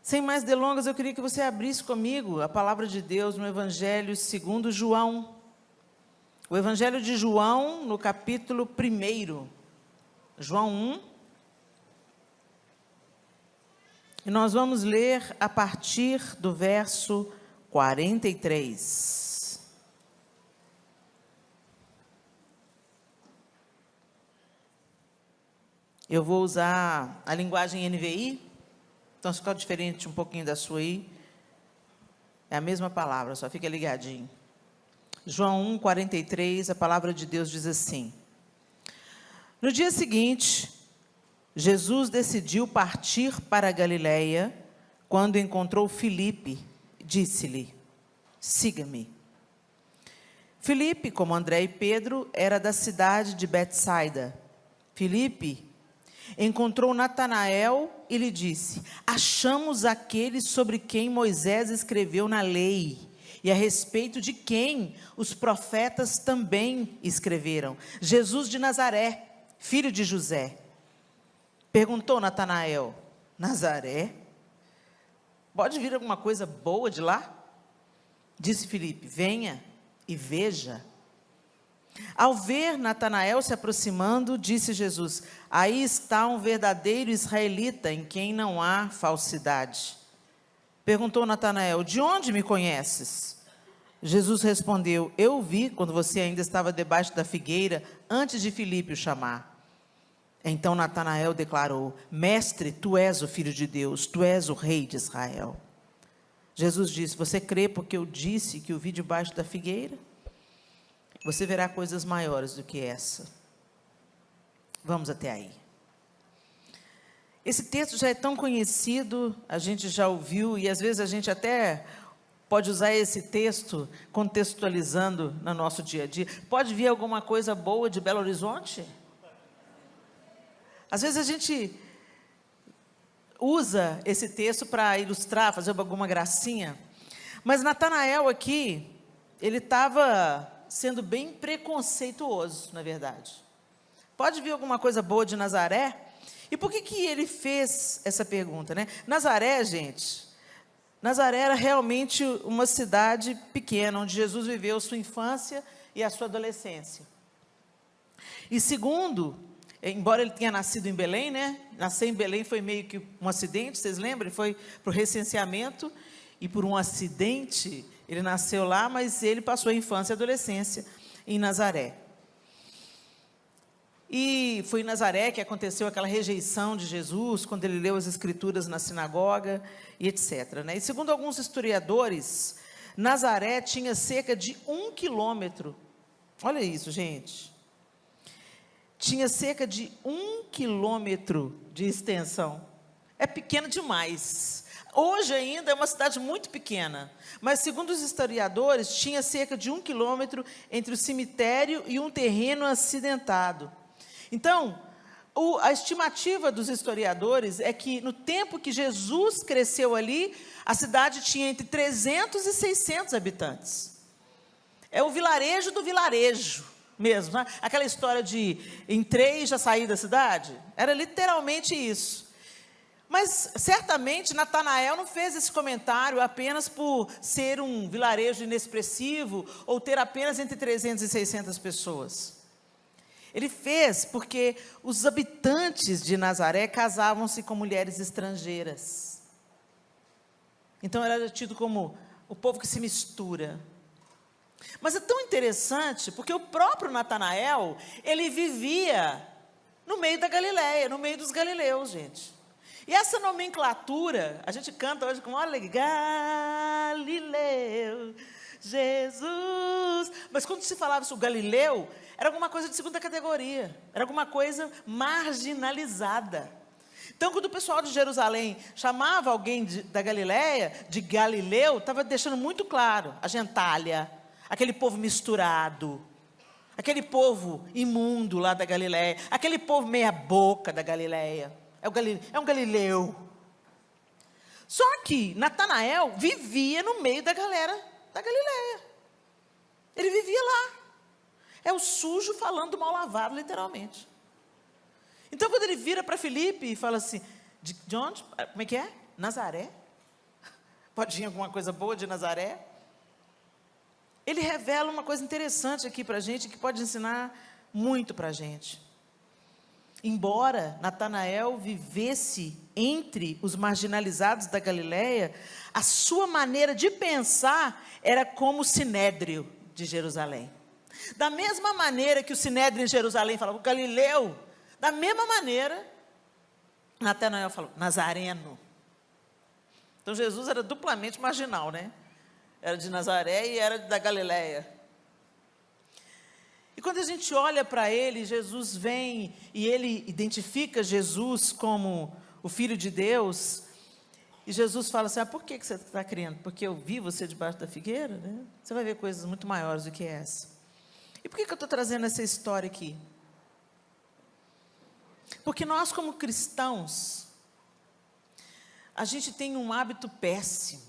Sem mais delongas, eu queria que você abrisse comigo a palavra de Deus no Evangelho segundo João. O Evangelho de João, no capítulo 1. João 1. E nós vamos ler a partir do verso 43. Eu vou usar a linguagem NVI, então se ficar diferente um pouquinho da sua aí, é a mesma palavra, só fica ligadinho. João 1, 43, a palavra de Deus diz assim: No dia seguinte, Jesus decidiu partir para a Galileia. Quando encontrou Filipe, disse-lhe: siga-me. Filipe, como André e Pedro, era da cidade de Betsaida. Filipe encontrou Natanael e lhe disse: achamos aquele sobre quem Moisés escreveu na lei, e a respeito de quem os profetas também escreveram, Jesus de Nazaré, filho de José. Perguntou Natanael: Nazaré? Pode vir alguma coisa boa de lá? Disse Filipe: venha e veja. Ao ver Natanael se aproximando, disse Jesus: aí está um verdadeiro israelita, em quem não há falsidade. Perguntou Natanael: de onde me conheces? Jesus respondeu: eu o vi quando você ainda estava debaixo da figueira, antes de Filipe o chamar. Então Natanael declarou: mestre, tu és o Filho de Deus, tu és o Rei de Israel. Jesus disse: você crê porque eu disse que o vi debaixo da figueira? Você verá coisas maiores do que essa. Vamos até aí. Esse texto já é tão conhecido, a gente já ouviu, e às vezes a gente até pode usar esse texto contextualizando no nosso dia a dia. Pode vir alguma coisa boa de Belo Horizonte? Às vezes a gente usa esse texto para ilustrar, fazer alguma gracinha, mas Natanael aqui, ele estava sendo bem preconceituoso, na verdade. Pode vir alguma coisa boa de Nazaré? E por que ele fez essa pergunta, né? Nazaré, gente, Nazaré era realmente uma cidade pequena, onde Jesus viveu sua infância e a sua adolescência. E segundo, embora ele tenha nascido em Belém, né? Nascer em Belém foi meio que um acidente, vocês lembram? Ele foi para o recenseamento, e por um acidente ele nasceu lá, mas ele passou a infância e a adolescência em Nazaré. E foi em Nazaré que aconteceu aquela rejeição de Jesus, quando ele leu as Escrituras na sinagoga, e etc. Né? E segundo alguns historiadores, Nazaré tinha cerca de 1 quilômetro. Olha isso, gente. Tinha cerca de 1 quilômetro de extensão. É pequeno demais. Hoje ainda é uma cidade muito pequena, mas segundo os historiadores, tinha cerca de 1 quilômetro entre o cemitério e um terreno acidentado. Então, a estimativa dos historiadores é que no tempo que Jesus cresceu ali, a cidade tinha entre 300 e 600 habitantes. É o vilarejo do vilarejo mesmo, né? Aquela história de entrei e já saí da cidade, era literalmente isso. Mas, certamente, Natanael não fez esse comentário apenas por ser um vilarejo inexpressivo ou ter apenas entre 300 e 600 pessoas. Ele fez porque os habitantes de Nazaré casavam-se com mulheres estrangeiras. Então, era tido como o povo que se mistura. Mas é tão interessante, porque o próprio Natanael, ele vivia no meio da Galileia, no meio dos galileus, gente. E essa nomenclatura, a gente canta hoje com olha, Galileu, Jesus. Mas quando se falava sobre o Galileu, era alguma coisa de segunda categoria, era alguma coisa marginalizada. Então, quando o pessoal de Jerusalém chamava alguém da Galileia, de Galileu, estava deixando muito claro, a gentalha, aquele povo misturado, aquele povo imundo lá da Galileia, aquele povo meia boca da Galileia. É um galileu. Só que Natanael vivia no meio da galera da Galileia. Ele vivia lá. É o sujo falando mal lavado, literalmente. Então, quando ele vira para Filipe e fala assim, de onde? Como é que é? Nazaré? Pode vir alguma coisa boa de Nazaré? Ele revela uma coisa interessante aqui para a gente, que pode ensinar muito para a gente. Embora Natanael vivesse entre os marginalizados da Galileia, a sua maneira de pensar era como o Sinédrio de Jerusalém. Da mesma maneira que o Sinédrio em Jerusalém falava, o Galileu, da mesma maneira, Natanael falou, Nazareno. Então Jesus era duplamente marginal, né? Era de Nazaré e era da Galileia. E quando a gente olha para ele, Jesus vem e ele identifica Jesus como o Filho de Deus. E Jesus fala assim, por que você está crendo? Porque eu vi você debaixo da figueira, né? Você vai ver coisas muito maiores do que essa. E por que eu estou trazendo essa história aqui? Porque nós, como cristãos, a gente tem um hábito péssimo.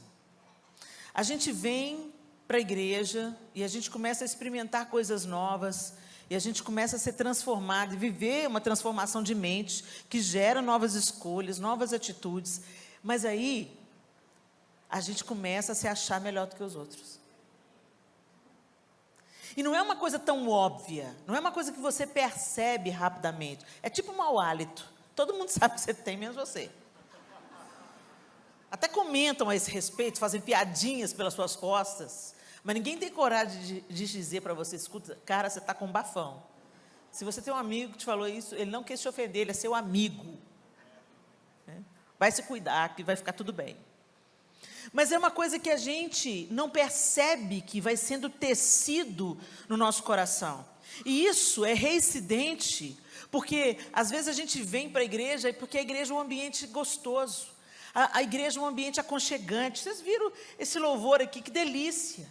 A gente vem para a igreja e a gente começa a experimentar coisas novas, e a gente começa a ser transformado e viver uma transformação de mente que gera novas escolhas, novas atitudes, mas aí a gente começa a se achar melhor do que os outros. E não é uma coisa tão óbvia, não é uma coisa que você percebe rapidamente, é tipo um mau hálito, todo mundo sabe que você tem, menos você. Até comentam a esse respeito, fazem piadinhas pelas suas costas, mas ninguém tem coragem de dizer para você, escuta, cara, você está com um bafão. Se você tem um amigo que te falou isso, ele não quer te ofender, ele é seu amigo. Vai se cuidar, que vai ficar tudo bem. Mas é uma coisa que a gente não percebe que vai sendo tecido no nosso coração. E isso é reincidente, porque às vezes a gente vem para a igreja, porque a igreja é um ambiente gostoso. A igreja é um ambiente aconchegante. Vocês viram esse louvor aqui, que delícia.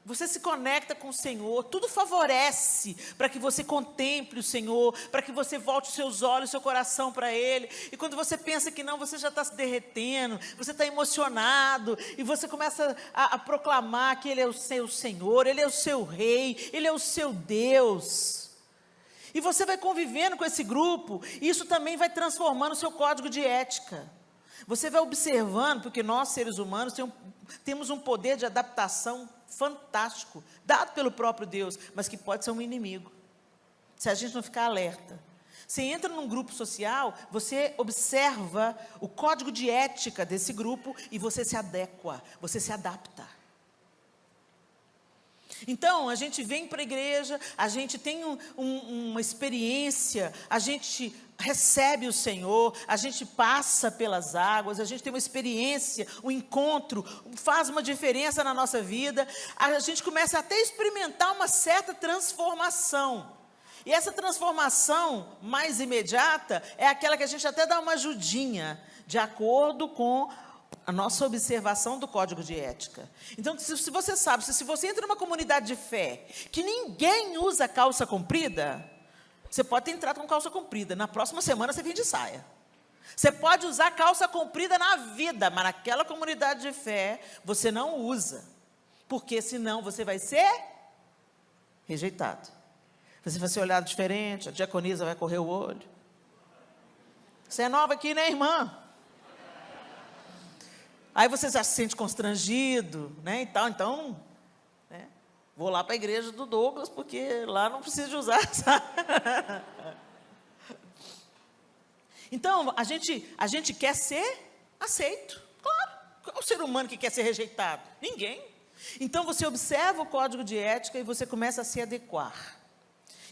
Você se conecta com o Senhor, tudo favorece para que você contemple o Senhor, para que você volte os seus olhos, seu coração para Ele. E quando você pensa que não, você já está se derretendo, você está emocionado, e você começa a proclamar que Ele é o seu Senhor, Ele é o seu Rei, Ele é o seu Deus. E você vai convivendo com esse grupo, e isso também vai transformando o seu código de ética. Você vai observando, porque nós, seres humanos, temos um poder de adaptação fantástico, dado pelo próprio Deus, mas que pode ser um inimigo, se a gente não ficar alerta. Você entra num grupo social, você observa o código de ética desse grupo e você se adequa, você se adapta. Então, a gente vem para a igreja, a gente tem uma experiência, a gente recebe o Senhor, a gente passa pelas águas, a gente tem uma experiência, um encontro, faz uma diferença na nossa vida, a gente começa até a experimentar uma certa transformação. E essa transformação mais imediata é aquela que a gente até dá uma ajudinha, de acordo com a nossa observação do código de ética. Então, se você sabe, se você entra numa comunidade de fé, que ninguém usa calça comprida, você pode ter entrado com calça comprida, na próxima semana você vem de saia. Você pode usar calça comprida na vida, mas naquela comunidade de fé, você não usa, porque senão você vai ser rejeitado. Você vai ser olhado diferente, a diaconisa vai correr o olho. Você é nova aqui, né, irmã? Aí você já se sente constrangido, né, e tal, então, né, vou lá para a igreja do Douglas, porque lá não precisa de usar, sabe? Então, a gente quer ser aceito, claro. Qual é o ser humano que quer ser rejeitado? Ninguém. Então, você observa o código de ética e você começa a se adequar.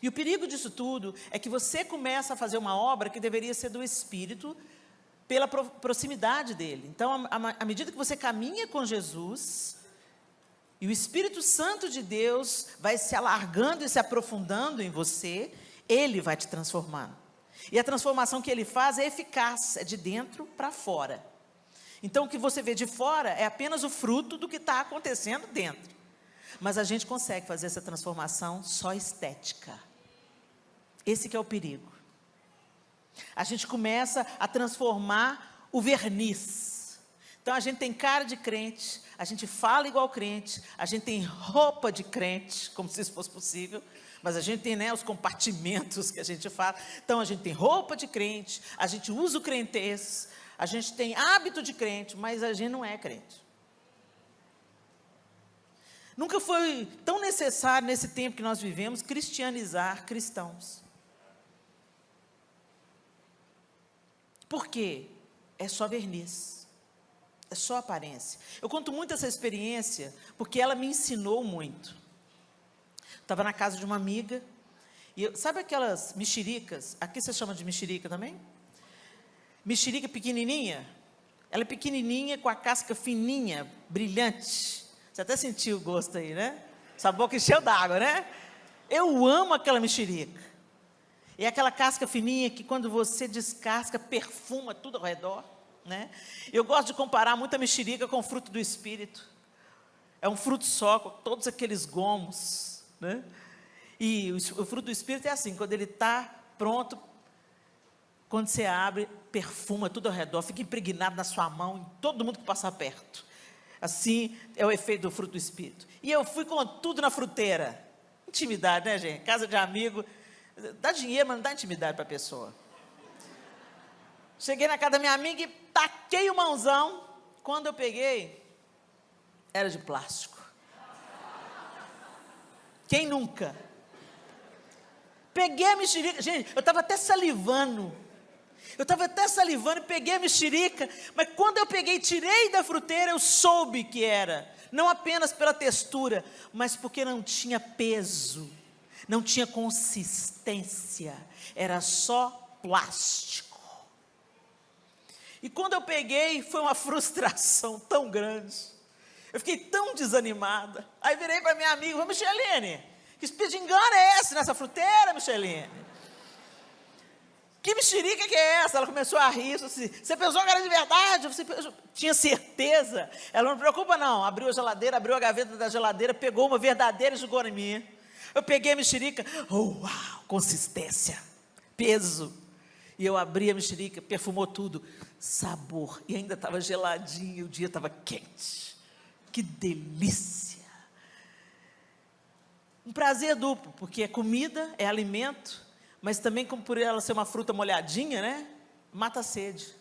E o perigo disso tudo é que você começa a fazer uma obra que deveria ser do Espírito, pela proximidade dele. Então, à medida que você caminha com Jesus, e o Espírito Santo de Deus vai se alargando e se aprofundando em você, ele vai te transformando. E a transformação que ele faz é eficaz, é de dentro para fora. Então, o que você vê de fora é apenas o fruto do que está acontecendo dentro. Mas a gente consegue fazer essa transformação só estética. Esse que é o perigo. A gente começa a transformar o verniz. Então, a gente tem cara de crente, a gente fala igual crente, a gente tem roupa de crente, como se isso fosse possível, mas a gente tem, né, os compartimentos que a gente fala. Então, a gente tem roupa de crente, a gente usa o crentez, a gente tem hábito de crente, mas a gente não é crente. Nunca foi tão necessário, nesse tempo que nós vivemos, cristianizar cristãos. Por quê? É só verniz, é só aparência. Eu conto muito essa experiência, porque ela me ensinou muito. Estava na casa de uma amiga, e sabe aquelas mexericas? Aqui você chama de mexerica também? Mexerica pequenininha? Ela é pequenininha, com a casca fininha, brilhante. Você até sentiu o gosto aí, né? Sua boca encheu d'água, né? Eu amo aquela mexerica. É aquela casca fininha que quando você descasca, perfuma tudo ao redor, né? Eu gosto de comparar muito a mexerica com o fruto do Espírito. É um fruto só, com todos aqueles gomos, né? E o fruto do Espírito é assim, quando ele está pronto, quando você abre, perfuma tudo ao redor, fica impregnado na sua mão, em todo mundo que passar perto. Assim é o efeito do fruto do Espírito. E eu fui com tudo na fruteira. Intimidade, né, gente? Casa de amigo, dá dinheiro, mas não dá intimidade para a pessoa. Cheguei na casa da minha amiga e taquei o mãozão. Quando eu peguei, era de plástico. Quem nunca? Peguei a mexerica, gente, eu estava até salivando. E peguei a mexerica, mas quando eu peguei e tirei da fruteira, eu soube que era, não apenas pela textura, mas porque não tinha peso, não tinha consistência, era só plástico. E quando eu peguei, foi uma frustração tão grande, eu fiquei tão desanimada. Aí virei para minha amiga, Micheline, que espírito de engano é esse nessa fruteira, Micheline? Que mexerica que é essa? Ela começou a rir, assim, você pensou que era de verdade? Você tinha certeza? Ela não preocupa não, abriu a geladeira, abriu a gaveta da geladeira, pegou uma verdadeira e jogou em mim. Eu peguei a mexerica, uau, consistência, peso. E eu abri a mexerica, perfumou tudo, sabor, e ainda estava geladinho, o dia estava quente. Que delícia! Um prazer duplo, porque é comida, é alimento, mas também, como por ela ser uma fruta molhadinha, né? Mata a sede.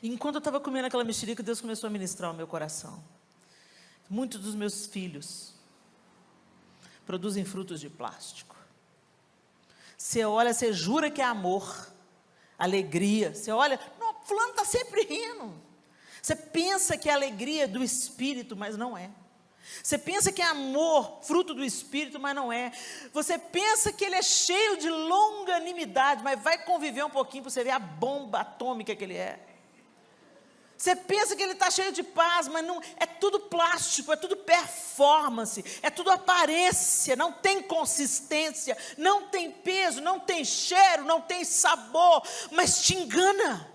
E enquanto eu estava comendo aquela mexerica, Deus começou a ministrar o meu coração. Muitos dos meus filhos produzem frutos de plástico. Você olha, você jura que é amor, alegria. Você olha, não, fulano está sempre rindo. Você pensa que é alegria do Espírito, mas não é. Você pensa que é amor, fruto do Espírito, mas não é. Você pensa que ele é cheio de longanimidade, mas vai conviver um pouquinho para você ver a bomba atômica que ele é. Você pensa que ele está cheio de paz, mas não, é tudo plástico, é tudo performance, é tudo aparência, não tem consistência, não tem peso, não tem cheiro, não tem sabor, mas te engana.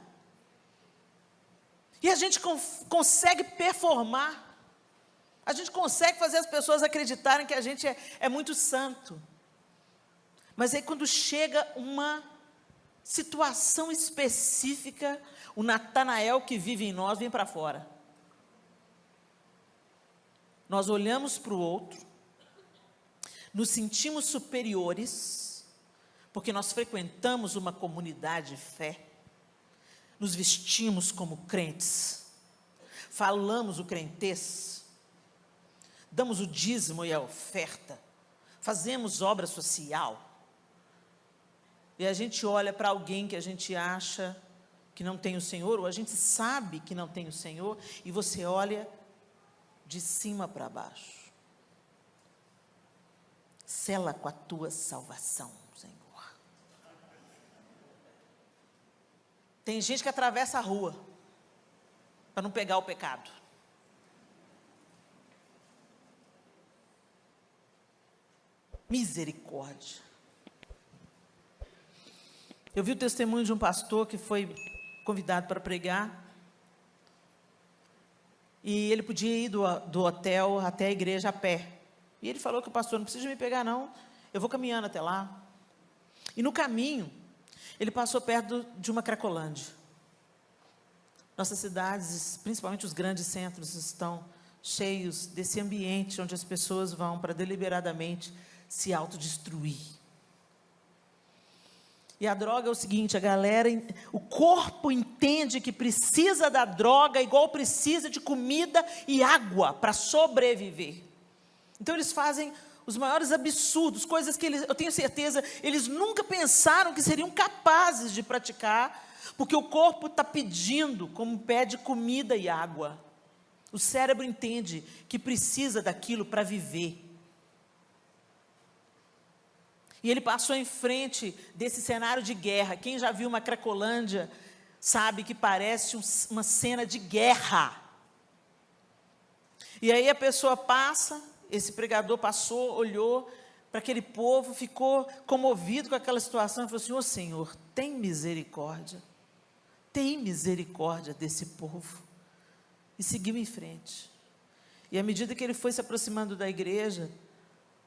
E a gente consegue performar. A gente consegue fazer as pessoas acreditarem que a gente é muito santo. Mas aí quando chega uma situação específica, o Natanael que vive em nós vem para fora. Nós olhamos para o outro, nos sentimos superiores, porque nós frequentamos uma comunidade de fé, nos vestimos como crentes, falamos o crentez, damos o dízimo e a oferta, fazemos obra social, e a gente olha para alguém que a gente acha que não tem o Senhor, ou a gente sabe que não tem o Senhor, e você olha de cima para baixo. Sela com a tua salvação, Senhor. Tem gente que atravessa a rua para não pegar o pecado. Misericórdia. Eu vi o testemunho de um pastor que foi convidado para pregar, e ele podia ir do hotel até a igreja a pé, e ele falou que o pastor, não precisa me pegar não, eu vou caminhando até lá. E no caminho, ele passou perto de uma cracolândia. Nossas cidades, principalmente os grandes centros, estão cheios desse ambiente onde as pessoas vão para deliberadamente se autodestruir. E a droga é o seguinte, a galera, o corpo entende que precisa da droga igual precisa de comida e água para sobreviver. Então eles fazem os maiores absurdos, coisas que eu tenho certeza, eles nunca pensaram que seriam capazes de praticar, porque o corpo está pedindo, como pede comida e água. O cérebro entende que precisa daquilo para viver. E ele passou em frente desse cenário de guerra. Quem já viu uma Cracolândia sabe que parece uma cena de guerra. E aí a pessoa passa, esse pregador passou, olhou para aquele povo, ficou comovido com aquela situação e falou assim: ô Senhor, tem misericórdia desse povo. E seguiu em frente. E à medida que ele foi se aproximando da igreja,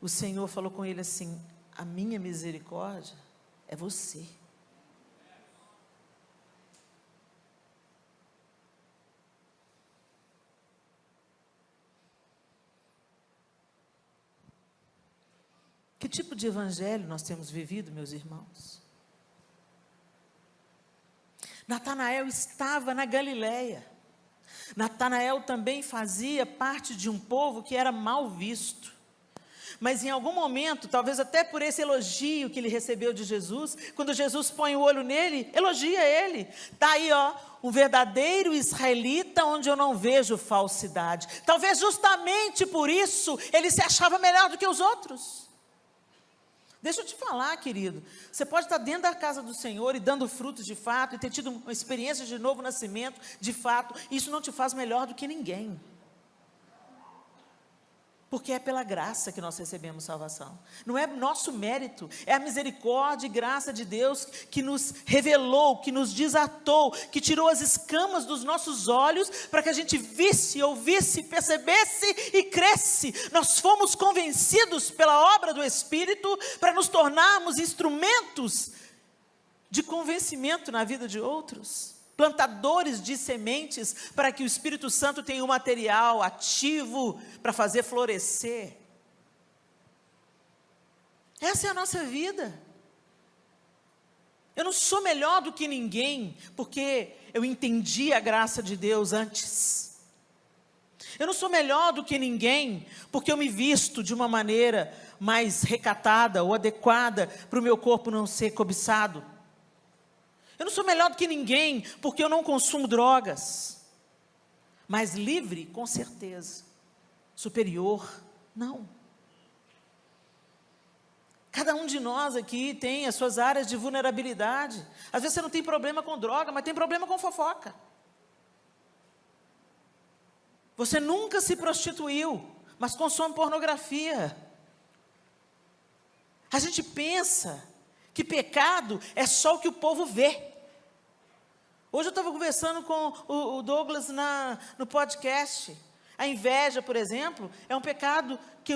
o Senhor falou com ele assim: a minha misericórdia é você. Que tipo de evangelho nós temos vivido, meus irmãos? Natanael estava na Galileia. Natanael também fazia parte de um povo que era mal visto. Mas em algum momento, talvez até por esse elogio que ele recebeu de Jesus, quando Jesus põe o olho nele, elogia ele. Está aí, ó, um verdadeiro israelita onde eu não vejo falsidade. Talvez justamente por isso ele se achava melhor do que os outros. Deixa eu te falar, querido, você pode estar dentro da casa do Senhor e dando frutos de fato, e ter tido uma experiência de novo nascimento, de fato, isso não te faz melhor do que ninguém. Porque é pela graça que nós recebemos salvação. Não é nosso mérito, é a misericórdia e graça de Deus que nos revelou, que nos desatou, que tirou as escamas dos nossos olhos para que a gente visse, ouvisse, percebesse e cresce. Nós fomos convencidos pela obra do Espírito para nos tornarmos instrumentos de convencimento na vida de outros. Plantadores de sementes para que o Espírito Santo tenha um material ativo para fazer florescer. Essa é a nossa vida. Eu não sou melhor do que ninguém, porque eu entendi a graça de Deus antes. Eu não sou melhor do que ninguém, porque eu me visto de uma maneira mais recatada ou adequada para o meu corpo não ser cobiçado. Eu não sou melhor do que ninguém, porque eu não consumo drogas. Mas livre, com certeza. Superior, não. Cada um de nós aqui tem as suas áreas de vulnerabilidade. Às vezes você não tem problema com droga, mas tem problema com fofoca. Você nunca se prostituiu, mas consome pornografia. A gente pensa que pecado é só o que o povo vê. Hoje eu estava conversando com o Douglas no podcast. A inveja, por exemplo, é um pecado que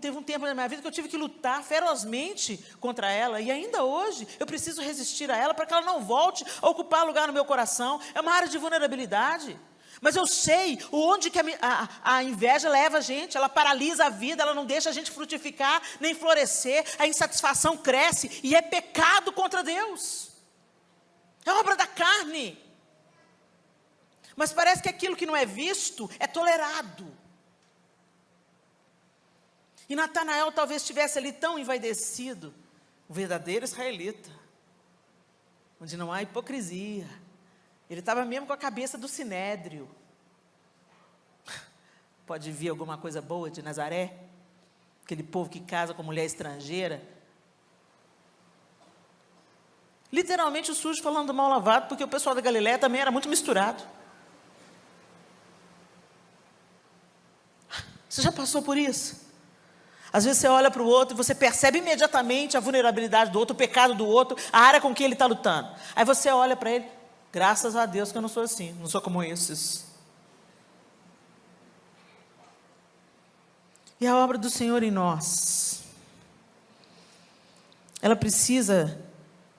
teve um tempo na minha vida que eu tive que lutar ferozmente contra ela. E ainda hoje eu preciso resistir a ela para que ela não volte a ocupar lugar no meu coração. É uma área de vulnerabilidade. Mas eu sei onde que a inveja leva a gente. Ela paralisa a vida, ela não deixa a gente frutificar, nem florescer. A insatisfação cresce e é pecado contra Deus. É obra da carne. Mas parece que aquilo que não é visto é tolerado. E Natanael talvez estivesse ali tão envaidecido, o verdadeiro israelita, onde não há hipocrisia. Ele estava mesmo com a cabeça do sinédrio. Pode vir alguma coisa boa de Nazaré? Aquele povo que casa com mulher estrangeira. Literalmente o sujo falando do mal lavado, porque o pessoal da Galileia também era muito misturado. Você já passou por isso? Às vezes você olha para o outro e você percebe imediatamente a vulnerabilidade do outro, o pecado do outro, a área com que ele está lutando. Aí você olha para ele, graças a Deus que eu não sou assim, não sou como esses. E a obra do Senhor em nós, ela precisa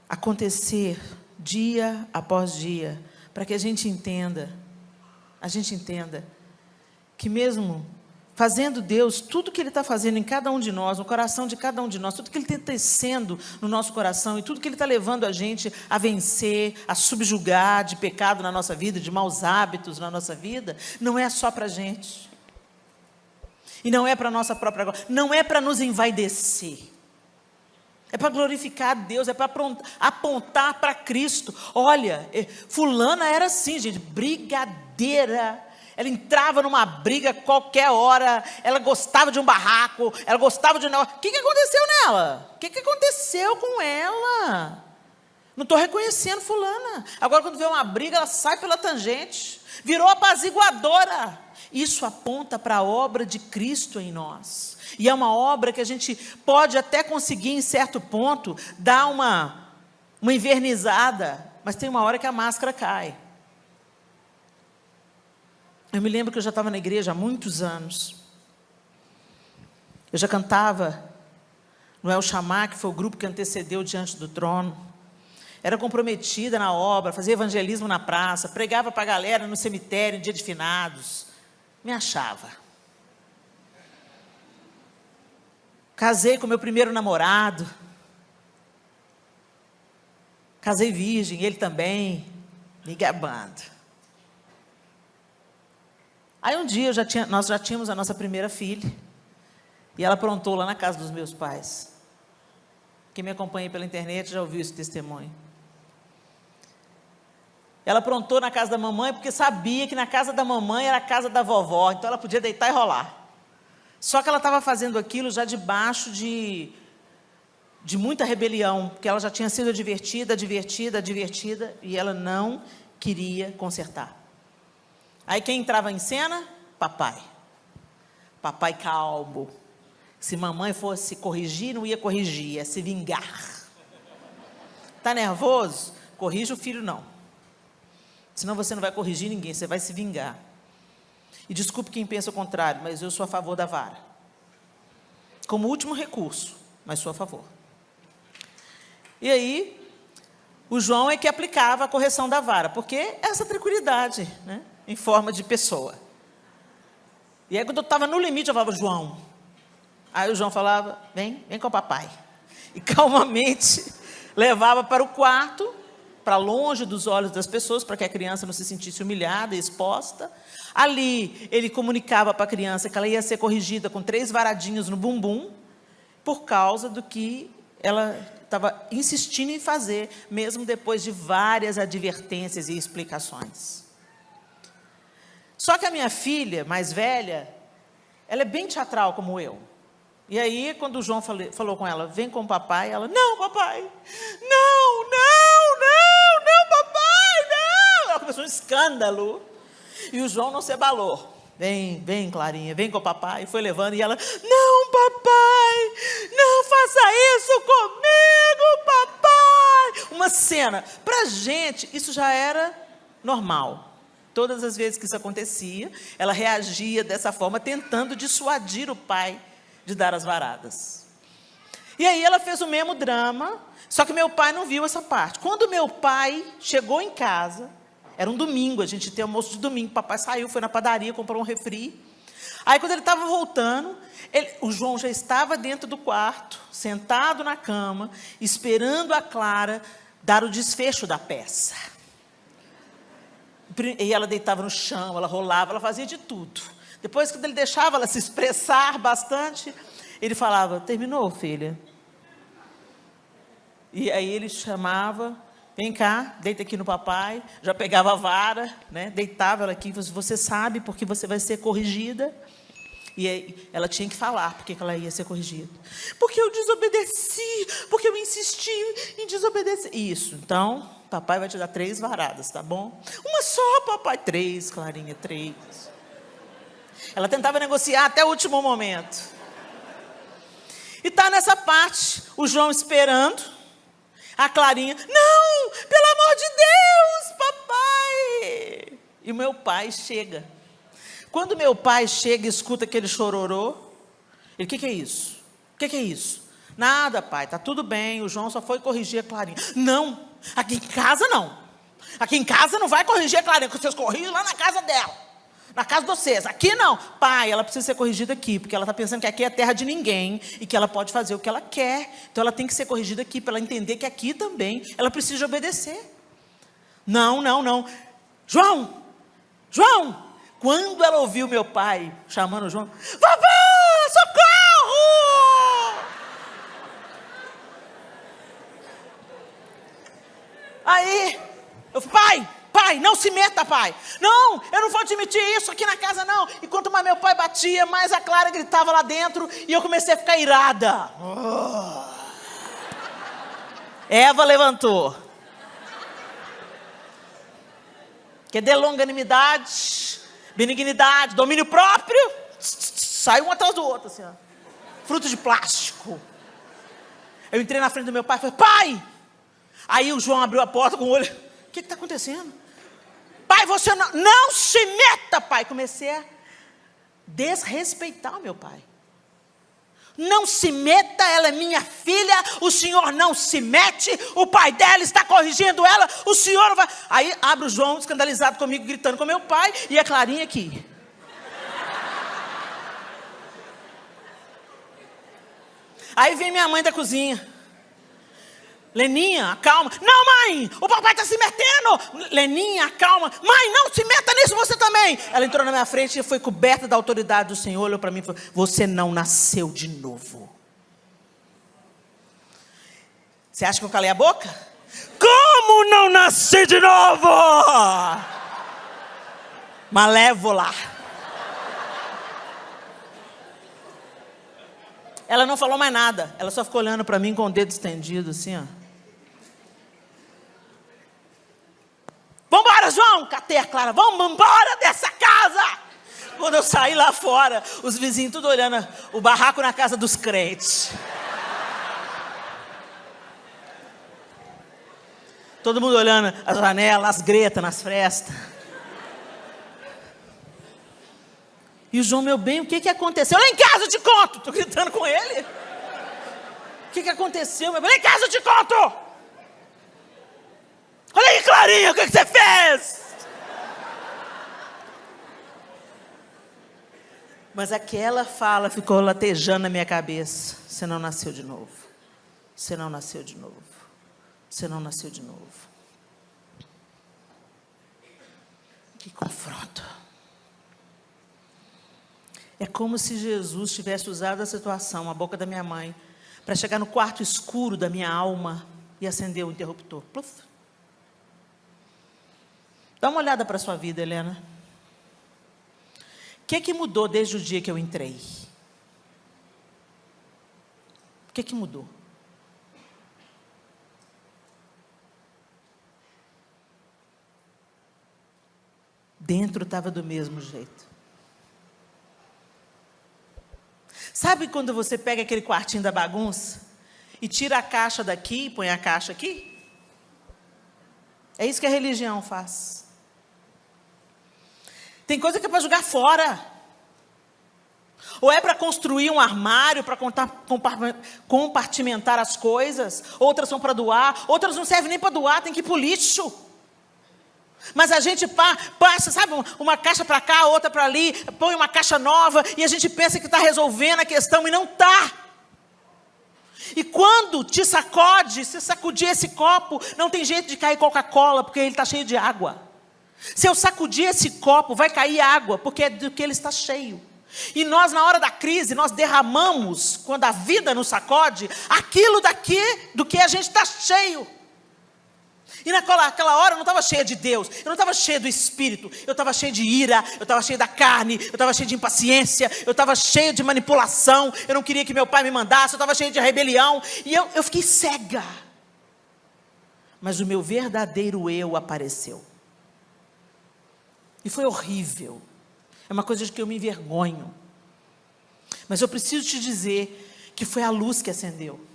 acontecer dia após dia, para que a gente entenda que mesmo fazendo Deus, tudo que Ele está fazendo em cada um de nós, no coração de cada um de nós, tudo que Ele está tecendo no nosso coração, e tudo que Ele está levando a gente a vencer, a subjugar de pecado na nossa vida, de maus hábitos na nossa vida, não é só para a gente. E não é para a nossa própria glória, não é para nos envaidecer. É para glorificar a Deus, é para apontar para Cristo. Olha, fulana era assim, gente, brigadeira. Ela entrava numa briga qualquer hora, ela gostava de um barraco, ela gostava de um negócio. O que aconteceu nela? O que aconteceu com ela? Não estou reconhecendo fulana. Agora quando vê uma briga, ela sai pela tangente. Virou apaziguadora. Isso aponta para a obra de Cristo em nós. E é uma obra que a gente pode até conseguir, em certo ponto, dar uma invernizada. Mas tem uma hora que a máscara cai. Eu me lembro que eu já estava na igreja há muitos anos. Eu já cantava no El Shammah, que foi o grupo que antecedeu Diante do Trono. Era comprometida na obra, fazia evangelismo na praça, pregava para a galera no cemitério, em dia de finados. Me achava. Casei com meu primeiro namorado. Casei virgem, ele também, me gabando. Aí um dia nós já tínhamos a nossa primeira filha, e ela aprontou lá na casa dos meus pais. Quem me acompanha pela internet já ouviu esse testemunho. Ela aprontou na casa da mamãe, porque sabia que na casa da mamãe era a casa da vovó, então ela podia deitar e rolar. Só que ela estava fazendo aquilo já debaixo de muita rebelião, porque ela já tinha sido advertida, e ela não queria consertar. Aí quem entrava em cena? Papai. Papai calmo. Se mamãe fosse corrigir, não ia corrigir, ia se vingar. Está nervoso? Corrija o filho não. Senão você não vai corrigir ninguém, você vai se vingar. E desculpe quem pensa o contrário, mas eu sou a favor da vara. Como último recurso, mas sou a favor. E aí, o João é que aplicava a correção da vara, porque essa tranquilidade, né, em forma de pessoa. E aí, quando eu estava no limite, eu falava, João. Aí o João falava, vem com o papai. E calmamente levava para o quarto, para longe dos olhos das pessoas, para que a criança não se sentisse humilhada e exposta. Ali, ele comunicava para a criança que ela ia ser corrigida com 3 varadinhos no bumbum, por causa do que ela estava insistindo em fazer, mesmo depois de várias advertências e explicações. Só que a minha filha, mais velha, ela é bem teatral como eu. E aí, quando o João falou com ela, vem com o papai, ela, não, papai, não, papai, não. Ela começou um escândalo. E o João não se abalou. Vem, Clarinha, vem com o papai. E foi levando, e ela, não, papai, não faça isso comigo, papai. Uma cena. Para a gente, isso já era normal. Todas as vezes que isso acontecia, ela reagia dessa forma, tentando dissuadir o pai de dar as varadas. E aí ela fez o mesmo drama, só que meu pai não viu essa parte. Quando meu pai chegou em casa, era um domingo, a gente tem almoço de domingo, papai saiu, foi na padaria, comprou um refri. Aí quando ele estava voltando, o João já estava dentro do quarto, sentado na cama, esperando a Clara dar o desfecho da peça. E ela deitava no chão, ela rolava, ela fazia de tudo. Depois que ele deixava ela se expressar bastante, ele falava, terminou, filha? E aí ele chamava, vem cá, deita aqui no papai, já pegava a vara, né, deitava ela aqui, você sabe porque você vai ser corrigida. E aí ela tinha que falar porque ela ia ser corrigida. Porque eu desobedeci, porque eu insisti em desobedecer. Isso, então, papai vai te dar 3 varadas, tá bom? Uma só, papai. 3, Clarinha, 3. Ela tentava negociar até o último momento. E está nessa parte, o João esperando, a Clarinha, não, pelo amor de Deus, papai. E o meu pai chega. Quando meu pai chega e escuta aquele chororô, ele, o que é isso? O que é isso? Nada, pai, está tudo bem, o João só foi corrigir a Clarinha. Não, aqui em casa não. Aqui em casa não vai corrigir a Clarinha, porque vocês corrigem lá na casa dela. Na casa de vocês, aqui não. Pai, ela precisa ser corrigida aqui, porque ela está pensando que aqui é terra de ninguém, e que ela pode fazer o que ela quer, então ela tem que ser corrigida aqui, para ela entender que aqui também, ela precisa obedecer. Não. João, quando ela ouviu meu pai chamando o João, papai, Eu falei, pai, não se meta, pai. Não, eu não vou admitir isso aqui na casa, não. E quanto mais meu pai batia, mais a Clara gritava lá dentro. E eu comecei a ficar irada. Eva levantou. Quer dizer, longanimidade, benignidade, domínio próprio. Sai um atrás do outro, assim, ó. Fruto de plástico. Eu entrei na frente do meu pai e falei, pai! Aí o João abriu a porta com o olho. O que está acontecendo? Pai, você não se meta, pai. Comecei a desrespeitar o meu pai. Não se meta, ela é minha filha, o senhor não se mete, o pai dela está corrigindo ela, o senhor não vai... Aí abre o João, escandalizado comigo, gritando com meu pai, e a Clarinha aqui. Aí vem minha mãe da cozinha. Leninha, calma. Não, mãe, o papai está se metendo. Leninha, calma. Mãe, não se meta nisso, você também. Ela entrou na minha frente e foi coberta da autoridade do Senhor. Olhou para mim e falou, você não nasceu de novo. Você acha que eu calei a boca? Como não nasci de novo? Malévola. Ela não falou mais nada. Ela só ficou olhando para mim com o dedo estendido, assim, ó. Vambora, João! Catei a Clara. Vamos embora dessa casa! Quando eu saí lá fora, os vizinhos tudo olhando o barraco na casa dos crentes. Todo mundo olhando as janelas, as gretas nas frestas. E o João, meu bem, o que aconteceu? Lá em casa eu te conto. Estou gritando com ele. O que aconteceu, meu bem? Lá em casa eu te conto. Olha aí, Clarinha, o que você fez? Mas aquela fala ficou latejando na minha cabeça. Você não nasceu de novo. Você não nasceu de novo. Você não nasceu de novo. Que confronto. É como se Jesus tivesse usado a situação, a boca da minha mãe, para chegar no quarto escuro da minha alma e acender o interruptor. Pluf. Dá uma olhada para a sua vida, Helena. O que mudou desde o dia que eu entrei? O que mudou? Dentro estava do mesmo jeito. Sabe quando você pega aquele quartinho da bagunça e tira a caixa daqui e põe a caixa aqui? É isso que a religião faz. Tem coisa que é para jogar fora. Ou é para construir um armário, para compartimentar as coisas. Outras são para doar. Outras não servem nem para doar, tem que ir para o lixo. Mas a gente passa, sabe, uma caixa para cá, outra para ali, põe uma caixa nova e a gente pensa que está resolvendo a questão e não está. E quando te sacode, se sacudir esse copo, não tem jeito de cair Coca-Cola, porque ele está cheio de água. Se eu sacudir esse copo, vai cair água, porque é do que ele está cheio. E nós, na hora da crise, nós derramamos, quando a vida nos sacode, aquilo do que a gente está cheio. E naquela hora eu não estava cheia de Deus, eu não estava cheia do Espírito, eu estava cheia de ira, eu estava cheia da carne, eu estava cheia de impaciência, eu estava cheia de manipulação, eu não queria que meu pai me mandasse, eu estava cheia de rebelião, e eu fiquei cega. Mas o meu verdadeiro eu apareceu. E foi horrível. É uma coisa de que eu me envergonho. Mas eu preciso te dizer que foi a luz que acendeu.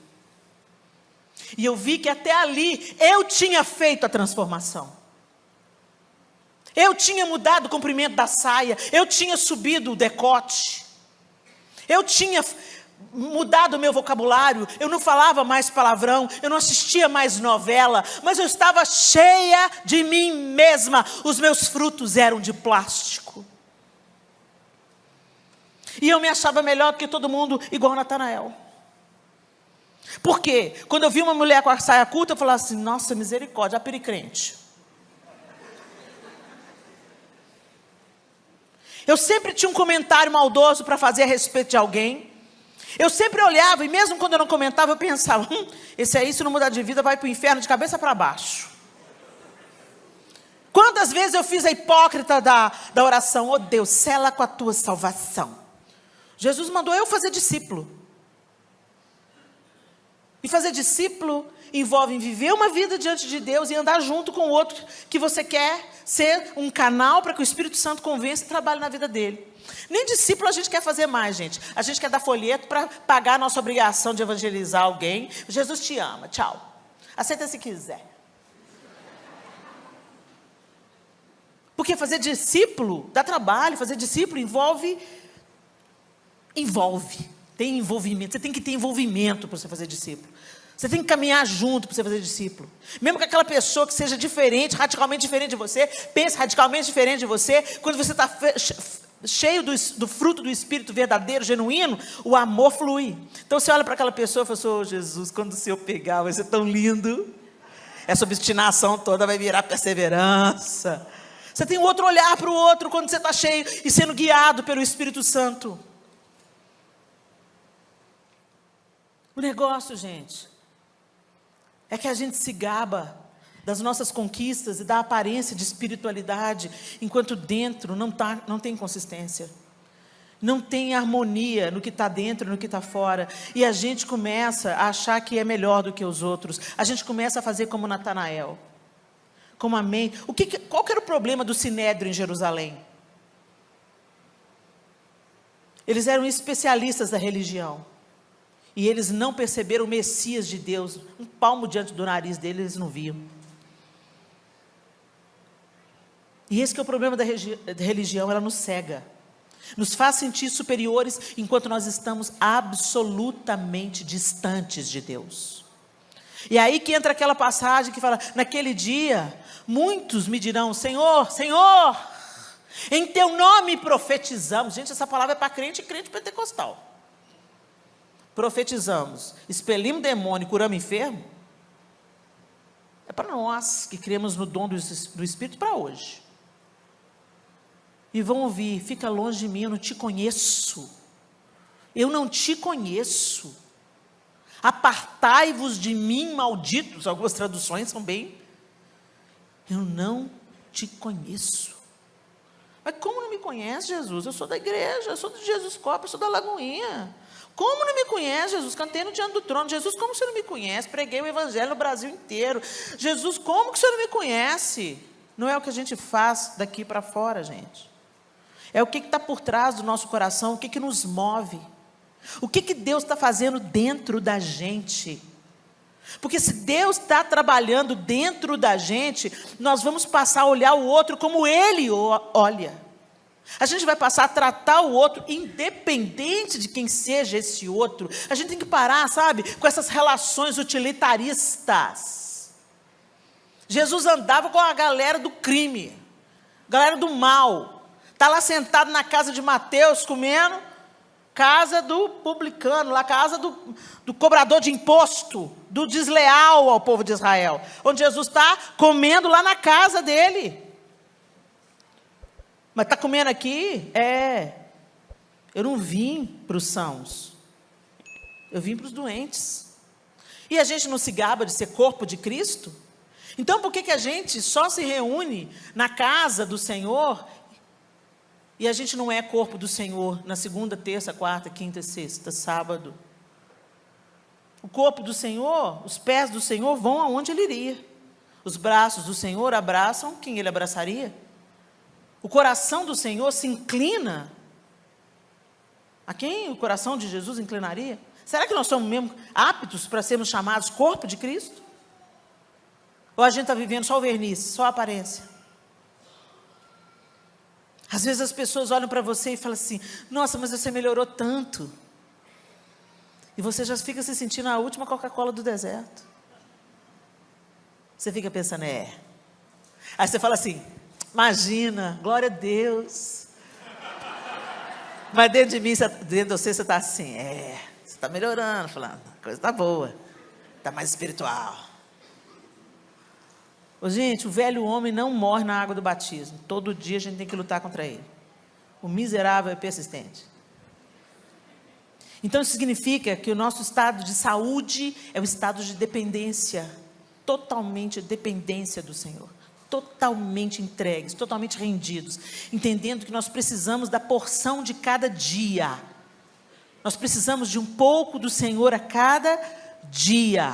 E eu vi que até ali eu tinha feito a transformação. Eu tinha mudado o comprimento da saia. Eu tinha subido o decote. Eu tinha mudado o meu vocabulário. Eu não falava mais palavrão. Eu não assistia mais novela. Mas eu estava cheia de mim mesma. Os meus frutos eram de plástico. E eu me achava melhor do que todo mundo, igual Natanael. Por quê? Quando eu vi uma mulher com a saia curta, eu falava assim, nossa, misericórdia, a pericrente. Eu sempre tinha um comentário maldoso para fazer a respeito de alguém. Eu sempre olhava, e mesmo quando eu não comentava, eu pensava, esse aí, se não mudar de vida, vai para o inferno de cabeça para baixo. Quantas vezes eu fiz a hipócrita da oração, oh Deus, sela com a tua salvação. Jesus mandou eu fazer discípulo. E fazer discípulo envolve viver uma vida diante de Deus e andar junto com o outro que você quer ser um canal para que o Espírito Santo convença e trabalhe na vida dele. Nem discípulo a gente quer fazer mais, gente. A gente quer dar folheto para pagar a nossa obrigação de evangelizar alguém. Jesus te ama, tchau. Aceita se quiser. Porque fazer discípulo dá trabalho, fazer discípulo envolve. Tem envolvimento, você tem que ter envolvimento para você fazer discípulo. Você tem que caminhar junto para você fazer discípulo. Mesmo que aquela pessoa que seja diferente, radicalmente diferente de você, pense radicalmente diferente de você, quando você está cheio do fruto do Espírito verdadeiro, genuíno, o amor flui. Então você olha para aquela pessoa e fala assim, oh Jesus, quando o Senhor pegar vai ser tão lindo. Essa obstinação toda vai virar perseverança. Você tem um outro olhar para o outro quando você está cheio e sendo guiado pelo Espírito Santo. O negócio, gente, é que a gente se gaba das nossas conquistas e da aparência de espiritualidade, enquanto dentro não tem consistência. Não tem harmonia no que está dentro e no que está fora. E a gente começa a achar que é melhor do que os outros. A gente começa a fazer como Natanael. Como amém. Qual que era o problema do Sinédrio em Jerusalém? Eles eram especialistas da religião. E eles não perceberam o Messias de Deus. Um palmo diante do nariz deles, eles não viam. E esse que é o problema da religião, ela nos cega. Nos faz sentir superiores, enquanto nós estamos absolutamente distantes de Deus. E aí que entra aquela passagem que fala, naquele dia, muitos me dirão, Senhor, Senhor, em teu nome profetizamos. Gente, essa palavra é para crente e crente pentecostal. Profetizamos, expelimos demônio, curamos enfermo. É para nós que cremos no dom do Espírito para hoje. E vão ouvir, fica longe de mim, eu não te conheço. Eu não te conheço. Apartai-vos de mim, malditos. Algumas traduções são bem. Eu não te conheço. Mas como não me conhece, Jesus? Eu sou da igreja, eu sou de Jesus Copa, eu sou da Lagoinha. Como não me conhece, Jesus? Cantei no Diante do Trono. Jesus, como você não me conhece? Preguei o evangelho no Brasil inteiro. Jesus, como que você não me conhece? Não é o que a gente faz daqui para fora, gente. É o que está por trás do nosso coração, o que nos move. O que Deus está fazendo dentro da gente. Porque se Deus está trabalhando dentro da gente, nós vamos passar a olhar o outro como Ele olha. A gente vai passar a tratar o outro independente de quem seja esse outro. A gente tem que parar, sabe, com essas relações utilitaristas. Jesus andava com a galera do crime, galera do mal. Está lá sentado na casa de Mateus comendo, casa do publicano, lá casa do cobrador de imposto, do desleal ao povo de Israel. Onde Jesus está comendo lá na casa dele. Mas está comendo aqui? Eu não vim para os sãos. Eu vim para os doentes. E a gente não se gaba de ser corpo de Cristo? Então por que a gente só se reúne na casa do Senhor e a gente não é corpo do Senhor na segunda, terça, quarta, quinta, sexta, sábado? O corpo do Senhor, os pés do Senhor vão aonde Ele iria. Os braços do Senhor abraçam quem Ele abraçaria. O coração do Senhor se inclina a quem o coração de Jesus inclinaria? Será que nós somos mesmo aptos para sermos chamados corpo de Cristo? Ou a gente está vivendo só o verniz, só a aparência? Às vezes as pessoas olham para você e falam assim, nossa, mas você melhorou tanto. E você já fica se sentindo a última Coca-Cola do deserto. Você fica pensando, Aí você fala assim, imagina, glória a Deus. Mas dentro de mim, dentro de você está assim, você está melhorando, falando, a coisa está boa, está mais espiritual. Gente, o velho homem não morre na água do batismo. Todo dia a gente tem que lutar contra ele. O miserável é persistente. Então isso significa que o nosso estado de saúde é um estado de dependência, totalmente dependência do Senhor. totalmente entregues, totalmente rendidos, entendendo que nós precisamos da porção de cada dia. Nós precisamos de um pouco do Senhor a cada dia.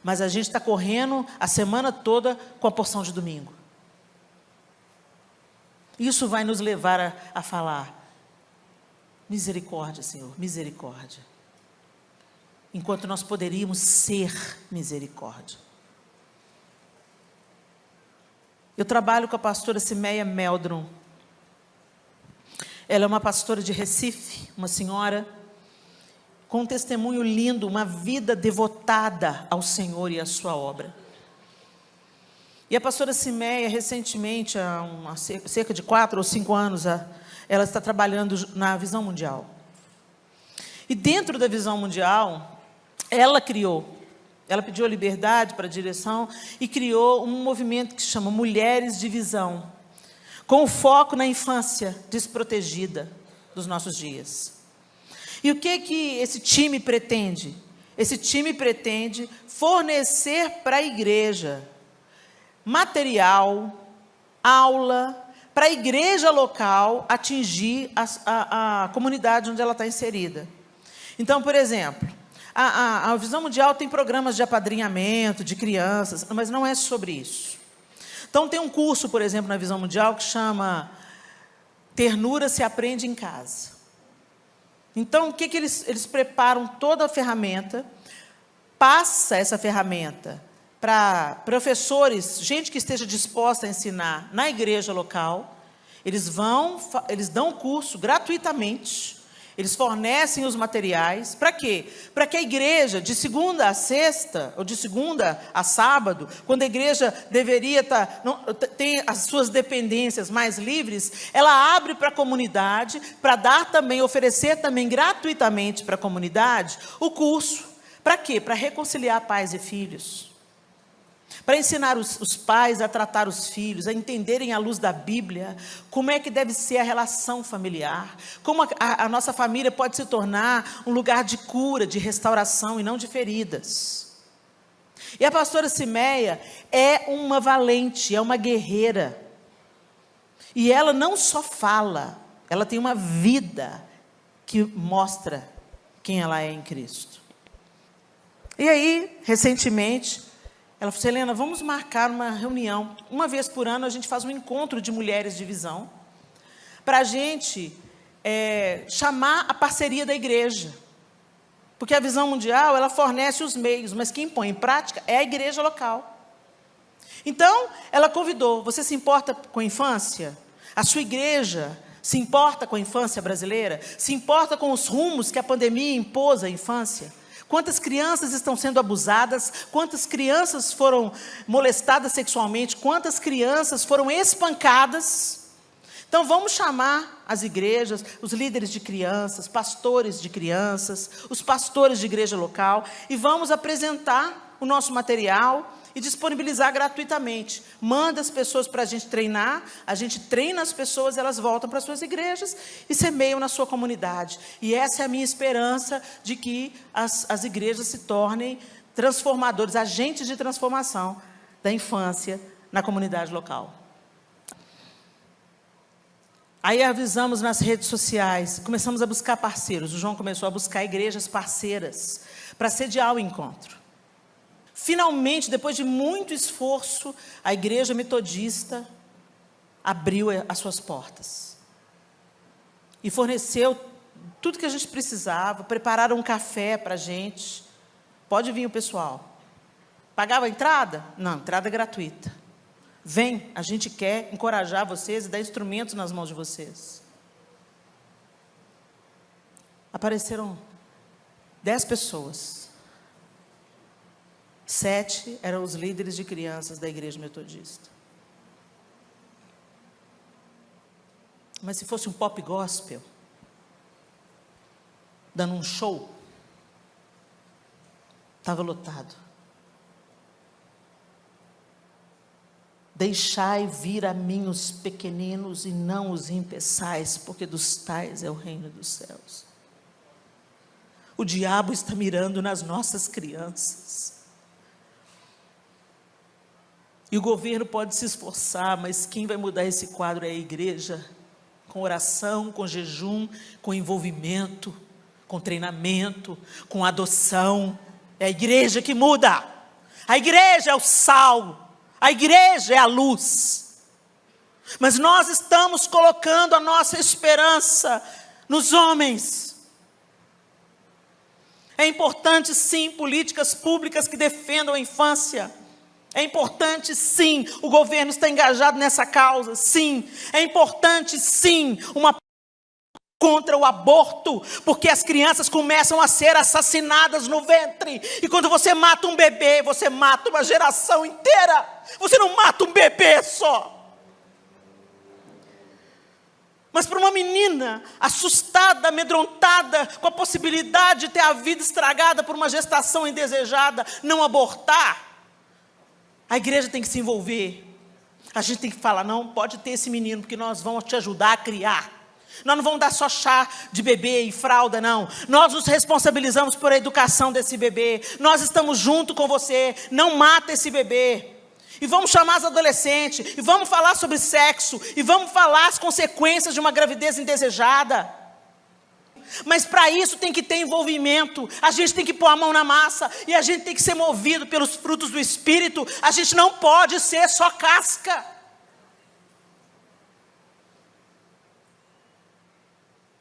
Mas a gente está correndo a semana toda com a porção de domingo. Isso vai nos levar a falar: misericórdia, Senhor, misericórdia. Enquanto nós poderíamos ser misericórdia. Eu trabalho com a pastora Cimeia Meldrum. Ela é uma pastora de Recife, uma senhora com um testemunho lindo, uma vida devotada ao Senhor e à sua obra. E a pastora Cimeia, recentemente, há cerca de 4 ou 5 anos, ela está trabalhando na Visão Mundial. E dentro da Visão Mundial, ela pediu a liberdade para a direção e criou um movimento que se chama Mulheres de Visão, com foco na infância desprotegida dos nossos dias. E o que esse time pretende? Esse time pretende fornecer para a igreja material, aula, para a igreja local atingir a comunidade onde ela está inserida. Então, por exemplo, a Visão Mundial tem programas de apadrinhamento de crianças, mas não é sobre isso. Então, tem um curso, por exemplo, na Visão Mundial que chama Ternura se aprende em casa. Então, o que eles preparam toda a ferramenta, passa essa ferramenta para professores, gente que esteja disposta a ensinar na igreja local. Eles dão o curso gratuitamente, eles fornecem os materiais. Para quê? Para que a igreja, de segunda a sexta, ou de segunda a sábado, quando a igreja deveria ter as suas dependências mais livres, ela abre para a comunidade, para oferecer também gratuitamente para a comunidade o curso. Para quê? Para reconciliar pais e filhos. Para ensinar os pais a tratar os filhos, a entenderem à luz da Bíblia, como é que deve ser a relação familiar, como a nossa família pode se tornar um lugar de cura, de restauração e não de feridas. E a pastora Cimeia é uma valente, é uma guerreira. E ela não só fala, ela tem uma vida que mostra quem ela é em Cristo. E aí, recentemente, ela falou: Helena, vamos marcar uma reunião. Uma vez por ano a gente faz um encontro de mulheres de visão, para a gente chamar a parceria da igreja. Porque a Visão Mundial, ela fornece os meios, mas quem põe em prática é a igreja local. Então, ela convidou: você se importa com a infância? A sua igreja se importa com a infância brasileira? Se importa com os rumos que a pandemia impôs à infância? Quantas crianças estão sendo abusadas? Quantas crianças foram molestadas sexualmente? Quantas crianças foram espancadas? Então, vamos chamar as igrejas, os líderes de crianças, pastores de crianças, os pastores de igreja local, e vamos apresentar o nosso material e disponibilizar gratuitamente. Manda as pessoas para a gente treinar, a gente treina as pessoas, elas voltam para suas igrejas e semeiam na sua comunidade. E essa é a minha esperança, de que as igrejas se tornem transformadores, agentes de transformação da infância na comunidade local. Aí avisamos nas redes sociais, começamos a buscar parceiros. O João começou a buscar igrejas parceiras para sediar o encontro. Finalmente, depois de muito esforço, a igreja metodista abriu as suas portas. E forneceu tudo que a gente precisava, prepararam um café para a gente. Pode vir o pessoal. Pagava a entrada? Não, entrada gratuita. Vem, a gente quer encorajar vocês e dar instrumentos nas mãos de vocês. Apareceram 10 pessoas. 7 eram os líderes de crianças da igreja metodista. Mas se fosse um pop gospel, dando um show, estava lotado. Deixai vir a mim os pequeninos e não os impeçais, porque dos tais é o reino dos céus. O diabo está mirando nas nossas crianças. E o governo pode se esforçar, mas quem vai mudar esse quadro é a igreja, com oração, com jejum, com envolvimento, com treinamento, com adoção. É a igreja que muda. A igreja é o sal, a igreja é a luz. Mas nós estamos colocando a nossa esperança nos homens. É importante sim políticas públicas que defendam a infância. É importante sim o governo estar engajado nessa causa, sim. É importante sim uma contra o aborto, porque as crianças começam a ser assassinadas no ventre. E quando você mata um bebê, você mata uma geração inteira. Você não mata um bebê só. Mas para uma menina assustada, amedrontada, com a possibilidade de ter a vida estragada por uma gestação indesejada, não abortar, a igreja tem que se envolver. A gente tem que falar, não, pode ter esse menino, porque nós vamos te ajudar a criar. Nós não vamos dar só chá de bebê e fralda, não. Nós nos responsabilizamos por a educação desse bebê. Nós estamos junto com você. Não mata esse bebê. E vamos chamar as adolescentes. E vamos falar sobre sexo. E vamos falar as consequências de uma gravidez indesejada. Mas para isso tem que ter envolvimento. A gente tem que pôr a mão na massa. E a gente tem que ser movido pelos frutos do Espírito. A gente não pode ser só casca.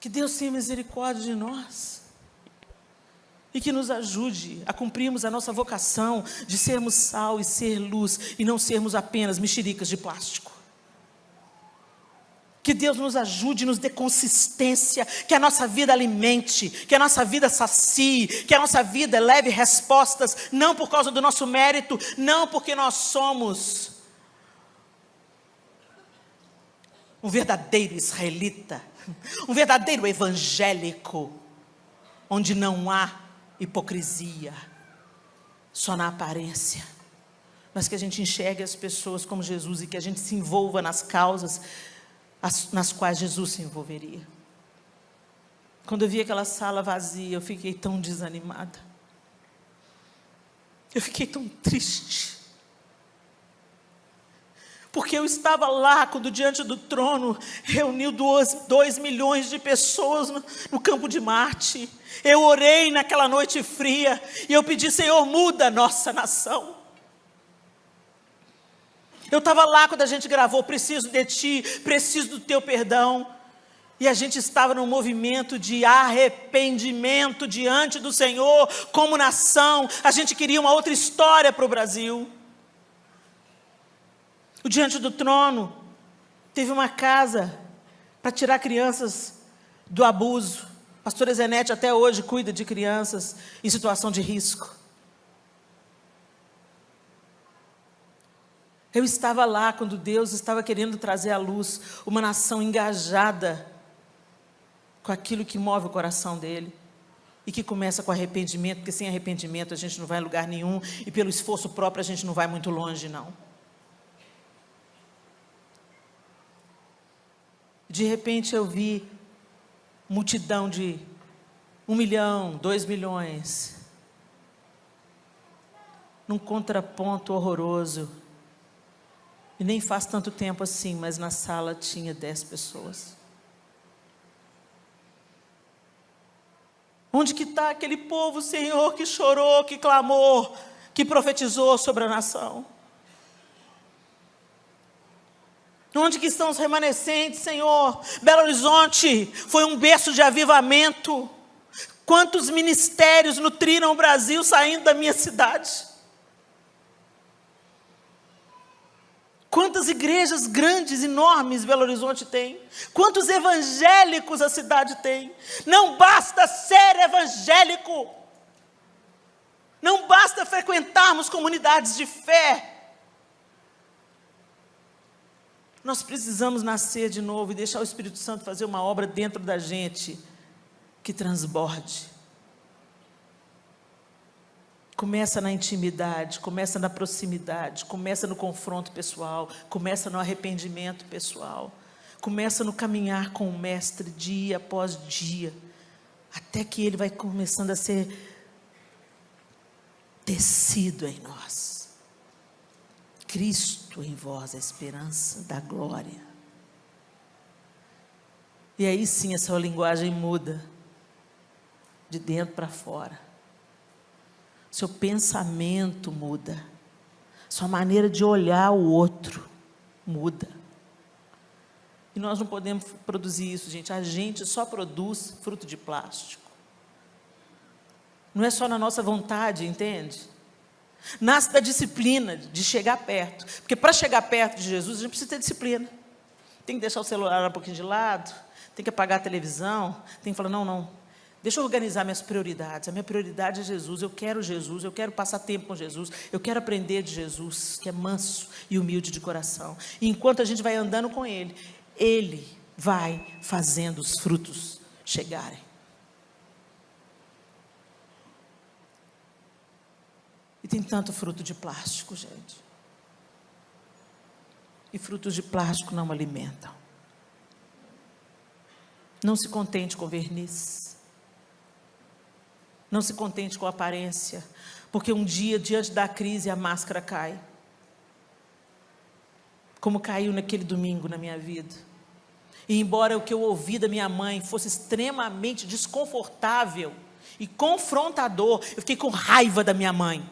Que Deus tenha misericórdia de nós. E que nos ajude a cumprirmos a nossa vocação de sermos sal e ser luz. E não sermos apenas mexericas de plástico. Que Deus nos ajude, nos dê consistência, que a nossa vida alimente, que a nossa vida sacie, que a nossa vida leve respostas, não por causa do nosso mérito, não porque nós somos um verdadeiro israelita, um verdadeiro evangélico, onde não há hipocrisia, só na aparência, mas que a gente enxergue as pessoas como Jesus e que a gente se envolva nas causas nas quais Jesus se envolveria. Quando eu vi aquela sala vazia, eu fiquei tão desanimada. Eu fiquei tão triste. Porque eu estava lá, quando diante do trono, reuniu 2 milhões de pessoas no campo de Marte. Eu orei naquela noite fria, e eu pedi, Senhor, muda a nossa nação. Eu estava lá quando a gente gravou, preciso de Ti, preciso do Teu perdão. E a gente estava num movimento de arrependimento diante do Senhor, como nação. A gente queria uma outra história para o Brasil. O Diante do Trono teve uma casa para tirar crianças do abuso. A pastora Zenete até hoje cuida de crianças em situação de risco. Eu estava lá quando Deus estava querendo trazer à luz uma nação engajada com aquilo que move o coração dele. E que começa com arrependimento, porque sem arrependimento a gente não vai a lugar nenhum. E pelo esforço próprio a gente não vai muito longe, não. De repente eu vi multidão de 1 milhão, 2 milhões. Num contraponto horroroso. E nem faz tanto tempo assim, mas na sala tinha 10 pessoas. Onde que está aquele povo, Senhor, que chorou, que clamou, que profetizou sobre a nação? Onde que estão os remanescentes, Senhor? Belo Horizonte foi um berço de avivamento. Quantos ministérios nutriram o Brasil saindo da minha cidade? Quantas igrejas grandes, enormes Belo Horizonte tem? Quantos evangélicos a cidade tem? Não basta ser evangélico. Não basta frequentarmos comunidades de fé. Nós precisamos nascer de novo e deixar o Espírito Santo fazer uma obra dentro da gente que transborde. Começa na intimidade, começa na proximidade, começa no confronto pessoal, começa no arrependimento pessoal, começa no caminhar com o Mestre dia após dia, até que Ele vai começando a ser tecido em nós. Cristo em vós, a esperança da glória. E aí sim, essa linguagem muda, de dentro para fora. Seu pensamento muda, sua maneira de olhar o outro muda. E nós não podemos produzir isso, gente. A gente só produz fruto de plástico. Não é só na nossa vontade, entende? Nasce da disciplina de chegar perto. Porque para chegar perto de Jesus, a gente precisa ter disciplina. Tem que deixar o celular um pouquinho de lado, tem que apagar a televisão, tem que falar, não, deixa eu organizar minhas prioridades. A minha prioridade é Jesus, eu quero passar tempo com Jesus, eu quero aprender de Jesus, que é manso e humilde de coração. E enquanto a gente vai andando com Ele, Ele vai fazendo os frutos chegarem. E tem tanto fruto de plástico, gente. E frutos de plástico não alimentam. Não se contente com verniz. Não se contente com a aparência. Porque um dia, diante da crise, a máscara cai. Como caiu naquele domingo na minha vida. E embora o que eu ouvi da minha mãe fosse extremamente desconfortável e confrontador, eu fiquei com raiva da minha mãe.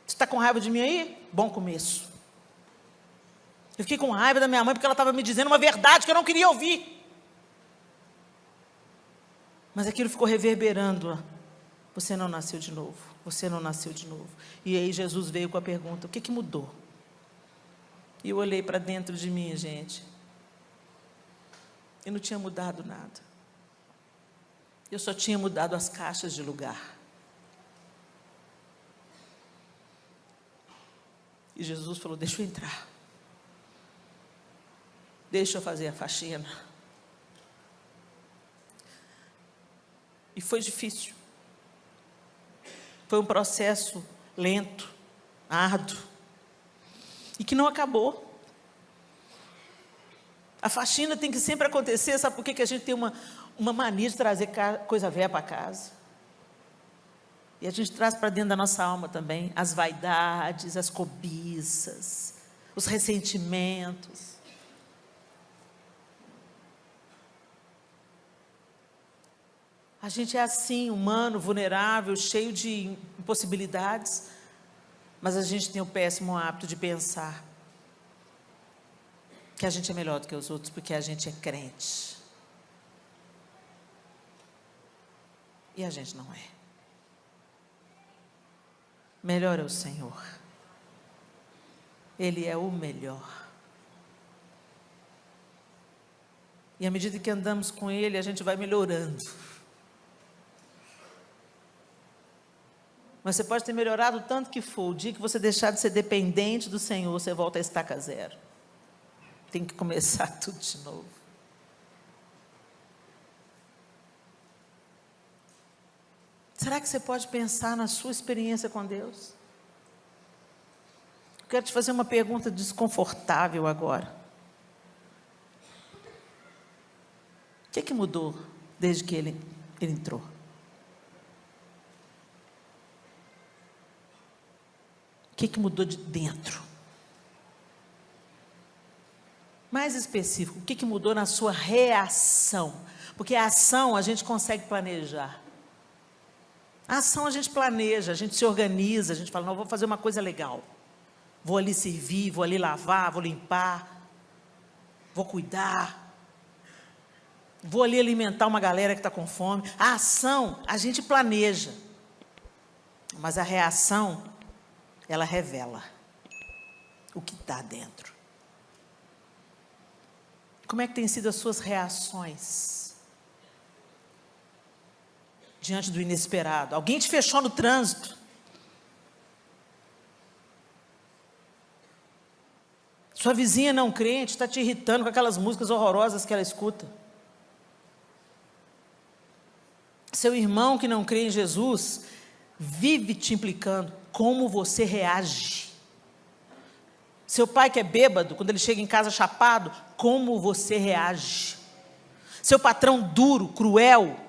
Você está com raiva de mim aí? Bom começo. Eu fiquei com raiva da minha mãe porque ela estava me dizendo uma verdade que eu não queria ouvir. Mas aquilo ficou reverberando. Você não nasceu de novo. Você não nasceu de novo. E aí Jesus veio com a pergunta, o que mudou? E eu olhei para dentro de mim, gente. E não tinha mudado nada. Eu só tinha mudado as caixas de lugar. E Jesus falou, deixa eu entrar. Deixa eu fazer a faxina. E foi difícil. Foi um processo lento, árduo. E que não acabou. A faxina tem que sempre acontecer. Sabe por que a gente tem uma mania de trazer coisa velha para casa? E a gente traz para dentro da nossa alma também as vaidades, as cobiças, os ressentimentos. A gente é assim, humano, vulnerável, cheio de impossibilidades, mas a gente tem o péssimo hábito de pensar que a gente é melhor do que os outros porque a gente é crente. E a gente não é. Melhor é o Senhor. Ele é o melhor. E à medida que andamos com Ele, a gente vai melhorando. Mas você pode ter melhorado o tanto que for. O dia que você deixar de ser dependente do Senhor, você volta a estaca zero. Tem que começar tudo de novo. Será que você pode pensar na sua experiência com Deus? Eu quero te fazer uma pergunta desconfortável agora. O que mudou desde que ele entrou? O que mudou de dentro? Mais específico, o que mudou na sua reação? Porque a ação a gente consegue planejar. A ação a gente planeja, a gente se organiza, a gente fala, não, vou fazer uma coisa legal. Vou ali servir, vou ali lavar, vou limpar, vou cuidar. Vou ali alimentar uma galera que está com fome. A ação a gente planeja. Mas a reação, ela revela o que está dentro. Como é que têm sido as suas reações diante do inesperado? Alguém te fechou no trânsito. Sua vizinha não crente está te irritando com aquelas músicas horrorosas que ela escuta. Seu irmão que não crê em Jesus vive te implicando. Como você reage? Seu pai que é bêbado, quando ele chega em casa chapado, como você reage? Seu patrão duro, cruel,